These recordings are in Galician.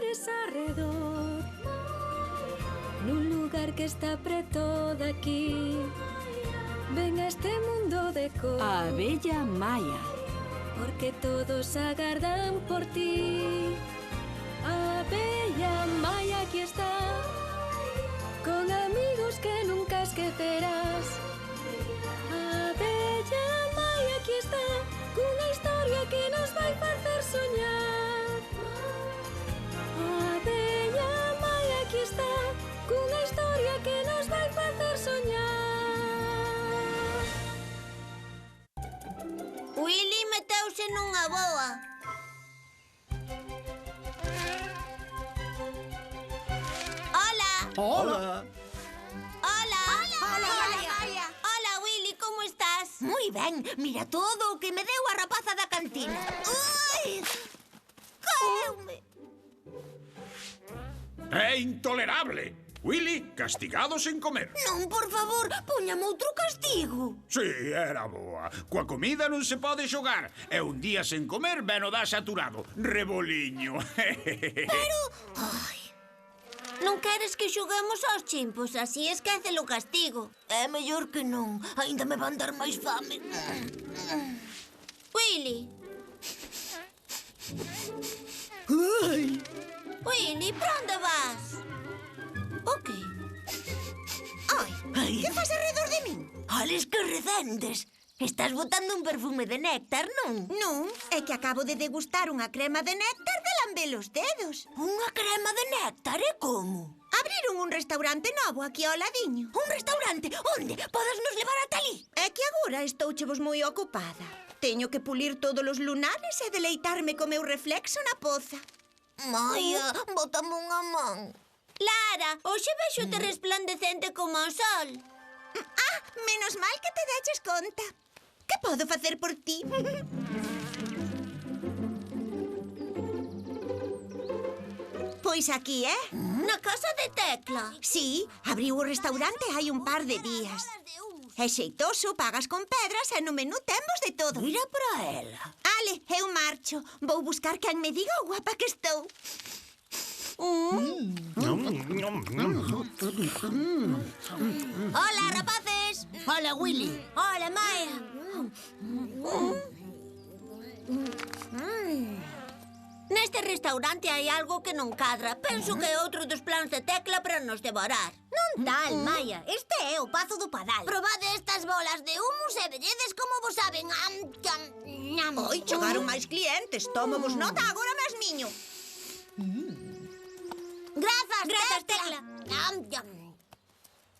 flores arredor, nun lugar que está preto daqui. Ven a este mundo de cor, A abella Maia. porque todos agardan por ti. A abella Maia aquí está, con amigos que nunca esquecerás. A abella Maia aquí está, cunha historia que nos vai facer soñar. A abella Maia aquí está, cunha historia que nos vai facer soñar. Willy meteuse nunha boa. Hola. Hola. Hola. Hola, Willy, como estás? Moi ben, mira todo o que me deu a rapaza da cantina. Ui! Caeume. É intolerable. Willy, castigado sen comer. Non, por favor, póñame outro castigo. Si, era boa. Coa comida non se pode xogar. E un día sen comer ben o dá saturado. Reboliño. Pero... Ai, Non queres que xoguemos aos chimpos, así esquece o castigo. é mellor que non. Aínda me van dar máis fame. Willy. Ai, Willy, para onde vas? O que? ai. Que faz alrededor de min? Ales que recendes. Estás botando un perfume de néctar, non? Non, é que acabo de degustar unha crema de néctar de lamber os dedos. Unha crema de néctar, e como? Abriron un restaurante novo aquí ao ladiño. Un restaurante? Onde? Podes nos levar ata ali? É que agora estouchevos moi ocupada. Teño que pulir todos os lunares e deleitarme co meu reflexo na poza. Maia, bótame unha man. Lara, hoxe vexo-te resplandecente como o sol. Ah, menos mal que te deches conta. Que podo facer por ti? Pois aquí, Na casa de Tecla. Sí, abriu o restaurante hai un par de días. É xeitoso, pagas con pedras e no menú temos de todo. Mira para ela. Ale, eu marcho. Vou buscar quen me diga o guapa que estou. Hola, rapaces. Hola, Willy. Hola, Maia. Neste restaurante hai algo que non cadra. Penso que é outro dos plans de Tecla para nos devorar. Non tal, Maia. Este é o Pazo do Padal. Probade estas bolas de humus e velledes como vos saben. Oi, chegaron máis clientes. Tómovos nota agora mesmiño. Grazas, Tecla.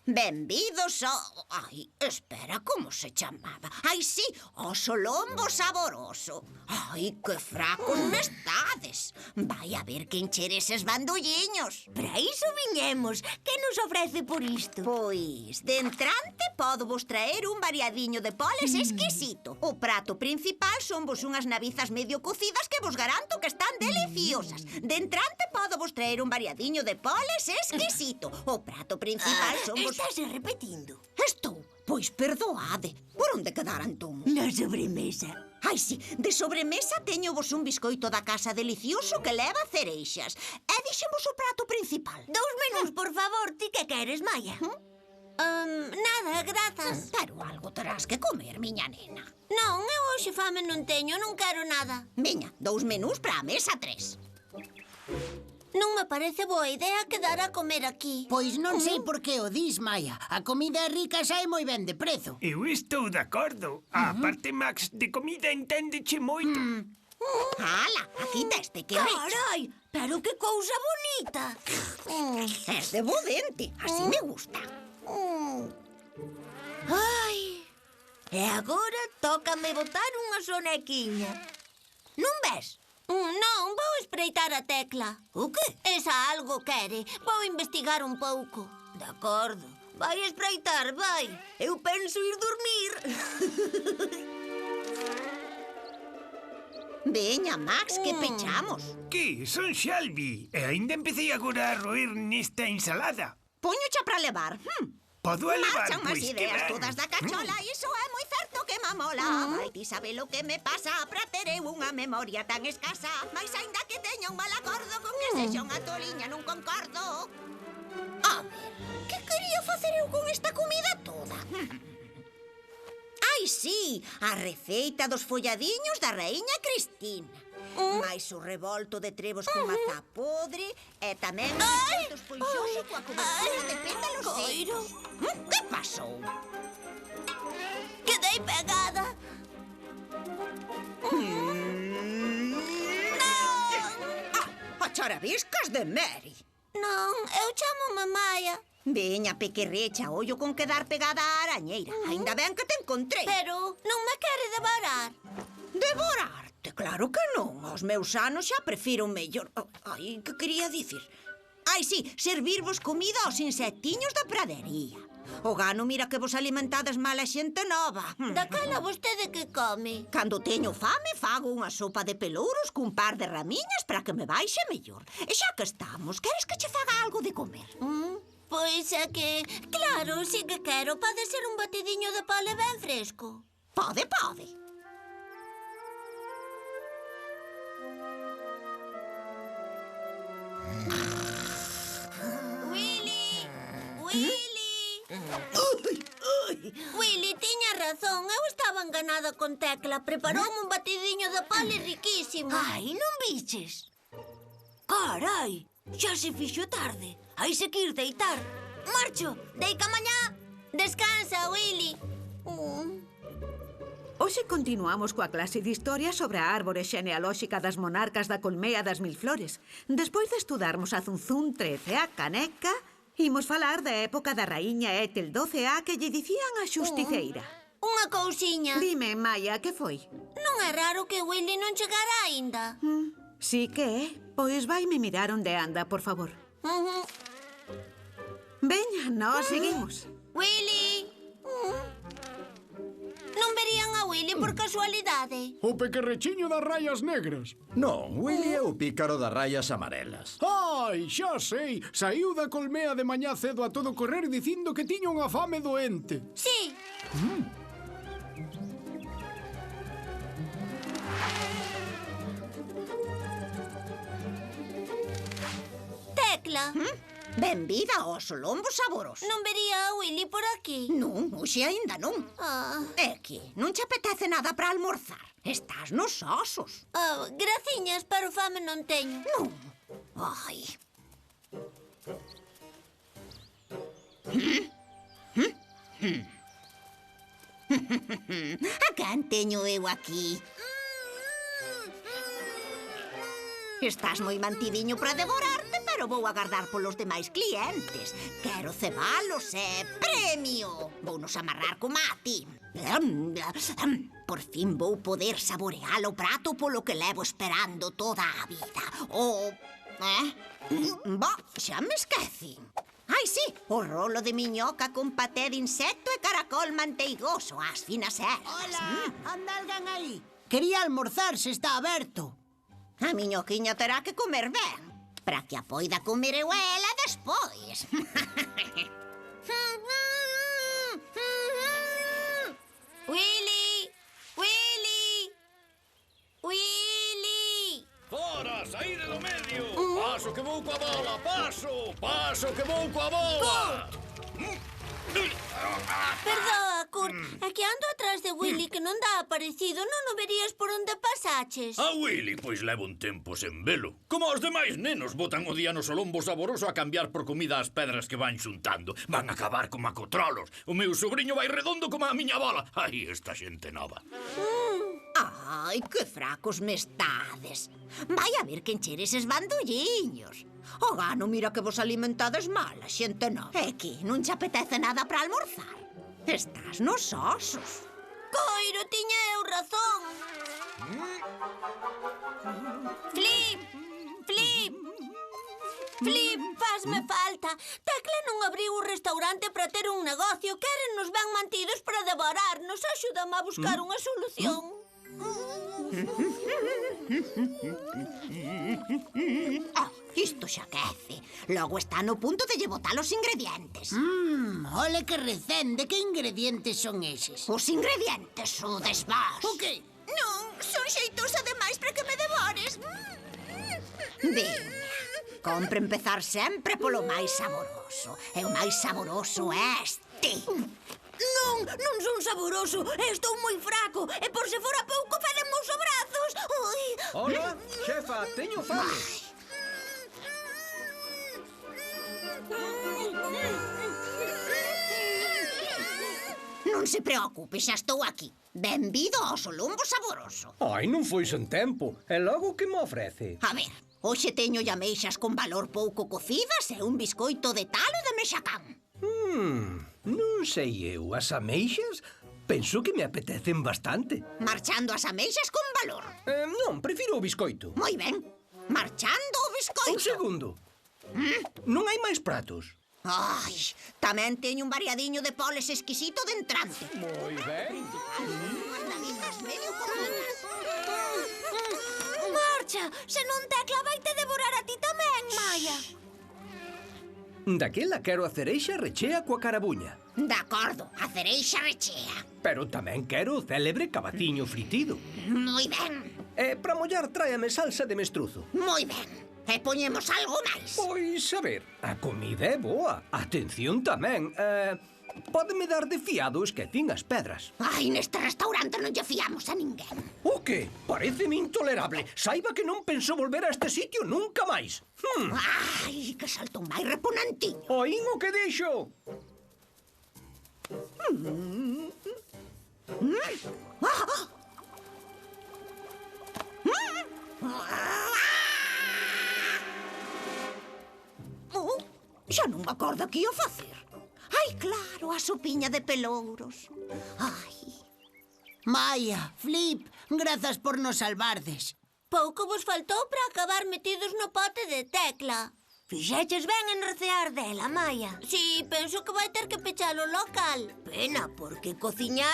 Benvidos ao... Ai, espera, como se chamaba? Ai, sí, o solombo saboroso. Ai, que fracos me estades. Vai a ver que encher eses bandulliños. Para iso viñemos. Que nos ofrece por isto? Pois, de entrante podo vos traer un variadiño de poles exquisito. O prato principal son vos unhas navizas medio cocidas que vos garanto que están deliciosas. De entrante podo vos traer un variadiño de poles exquisito. O prato principal son vos... Estás repetindo. Estou, pois perdoade. Por onde quedara entón? Na sobremesa. Ai, sí, de sobremesa teño vos un biscoito da casa delicioso que leva cereixas. E dixemos o prato principal. 2 menús, por favor. Ti que queres, Maia? Nada, grazas. Pero algo terás que comer, miña nena. Non, eu hoxe fame non teño, non quero nada. Miña, 2 menús para a mesa 3. Non me parece boa idea quedar a comer aquí. Pois non sei por que o dis, Maia. A comida é rica e sae moi ben de prezo. Eu estou de acordo. A parte Max de comida enténdeche moito. Ala, aquí tes de que recho. Carai, pero que cousa bonita. Es de bo dente, así me gusta. Ai, e agora tócame botar unha sonequiña. Non ves? Non, vou espreitar a Tecla. O que? Esa algo quere. Vou investigar un pouco. De acordo. Vai espreitar, vai. Eu penso ir dormir. Veña, Max, que pechamos. Que? Son Shelby. E ainda empecé agora a roer nesta ensalada. Poñocha para levar. Podo elevar, Marchan máis pois que ideas ben. todas da cachola. Iso é moi certo que mamola. Vai ti sabe lo que me pasa para ter eu unha memoria tan escasa. Mais aínda que teña un mal acordo con esa Sexa unha toliña, non concordo. A ver, que quería facer eu con esta comida toda? Ai, sí, a receita dos folladiños da raíña Cristina. Mais o revolto de trebos con mazá podre e tamén o risotto esponxoso coa cobertura de pétalos secos. Que pasou? Quedei pegada. A charabiscas de Mary. Non, eu chamo Maia. Veña, pequerrecha, ollo con quedar pegada á arañeira. Ainda ben que te encontrei. Pero non me quere devorar. Devorarte? Claro que non. Aos meus anos xa prefiro un mellor... Ai, que quería dicir? Ai, sí, servirvos comida aos insectiños da pradería. O gano mira que vos alimentades mal a xente nova. Daquela vostede que come. Cando teño fame, fago unha sopa de pelouros cun par de ramiñas para que me baixe mellor. E xa que estamos, queres que che faga algo de comer? Pois é que... Claro, sí que quero. Pode ser un batidiño de pole ben fresco. Pode, pode. Willy! Willy! Willy, tiña razón. Eu estaba enganada con Tecla. Preparoume un batidiño de pole riquísimo. Ai, non biches? Carai, xa se fixo tarde. Hai se que ir deitar. Marcho, deica mañá. Descansa, Willy. Hoxe continuamos coa clase de historia sobre a árbore xenealóxica das monarcas da colmea das mil flores. Despois de estudarmos a Zunzún 13 a Caneca, imos falar da época da raíña Ethel 12a que lle dicían a xusticeira. Unha cousiña. Dime, Maia, que foi? Non é raro que Willy non chegara aínda. Sí que é. Pois vaime mirar onde anda, por favor. Veña, nós seguimos. Willy! Non verían a Willy por casualidade. O pequerrechiño das rayas negras. Non, Willy é o pícaro das rayas amarelas. Ai, xa sei. Saíu da colmea de mañá cedo a todo correr dicindo que tiña unha fame doente. Sí. Tecla. Benvida ao Solombo Saboroso. Non vería a Willy por aquí. Non, hoxe aínda non. É que non che apetece nada para almorzar. Estás nos osos. Graciñas, pero fame non teño. Non. Ai. A quen teño eu aquí? Estás moi mantidiño para devorarte, pero vou agardar polos demais clientes. Quero cebalos e premio. Vounos amarrar como a ti. Por fin vou poder saborear o prato polo que levo esperando toda a vida. Xa me esqueci. Ai, sí, o rolo de miñoca con paté de insecto e caracol manteigoso ás finas ervas. Hola, anda alguén aí? Quería almorzar, se está aberto. A miñoquiña terá que comer ben, para que a poida comer eu a ela despois. Willy! Willy! Willy! Fora, saíde do medio! Paso que vou coa bola, paso! Paso que vou coa bola! Perdoa, Kurt, é que ando atrás de Willy que non dá aparecido. Non o verías por onde pasaches. A Willy, pois levo un tempo sen velo. Como os demais nenos botan o día no Solombo Saboroso a cambiar por comida as pedras que van xuntando. Van a acabar como a cotrolos. O meu sobrinho vai redondo como a miña bola. Ai, esta xente nova. Ai, que fracos me estades. Vai a ver que encher eses bandulliños. O gano mira que vos alimentades mal, a xente non. É que non te apetece nada para almorzar. Estás nos osos. Coiro, tiña eu razón. Flip! Flip! Flip, fazme falta. Tecla non abriu o restaurante para ter un negocio. Quérennos ben mantidos para devorarnos. Axúdame a buscar unha solución. Isto xa quece. Logo está no punto de lle botar os ingredientes. Ole que recende, que ingredientes son eses? Os ingredientes, o desvás. O que? Non, son xeitosa demais para que me devores. Veña, Compre empezar sempre polo máis saboroso. E o máis saboroso é este. Non son saboroso, estou moi fraco. E por se fora pouco facemos os brazos. Ui. Hola, xefa, teño fame. Non se preocupe, xa estou aquí. Benvido ao solombo saboroso. Ai, non foi sen tempo. E logo que me ofrece? A ver, hoxe teño ameixas con valor pouco cocidas e un biscoito de talo de mexacán. Non sei eu, as ameixas penso que me apetecen bastante. Marchando as ameixas con valor. Non, prefiro o biscoito. Moi ben, marchando o biscoito. Un segundo. Non hai máis pratos? Ai, tamén teño un variadiño de poles exquisito de entrante. Moi ben. Unhas navitas medio cocidas. Marcha, se non Tecla vaite devorar a ti tamén, Maia. Daquela quero a cereixa rechea coa carabuña. De acordo, a cereixa rechea. Pero tamén quero o célebre cabaciño fritido. Moi ben, E para mollar tráiame salsa de mestruzo. moi ben. E poñemos algo máis. Pois, a ver, a comida é boa. Atención tamén. Pódeme dar de fiado, esquecín as pedras. Ai, neste restaurante non lle fiamos a ninguén. O que? Pareceme intolerable. Saiba que non penso volver a este sitio nunca máis. Ai, que salto máis repugnantiño. Oín o que dixo. Xa non me acordo que ia facer. Ai, claro, a sopiña de pelouros. Ai, Maia, Flip, grazas por nos salvardes. Pouco vos faltou para acabar metidos no pote de Tecla. Fixeches ben en recear dela, Maia. Si, penso que vai ter que pechar o local. Pena, porque cociña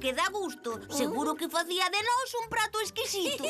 que dá gusto. Seguro que facía de nós un prato exquisito.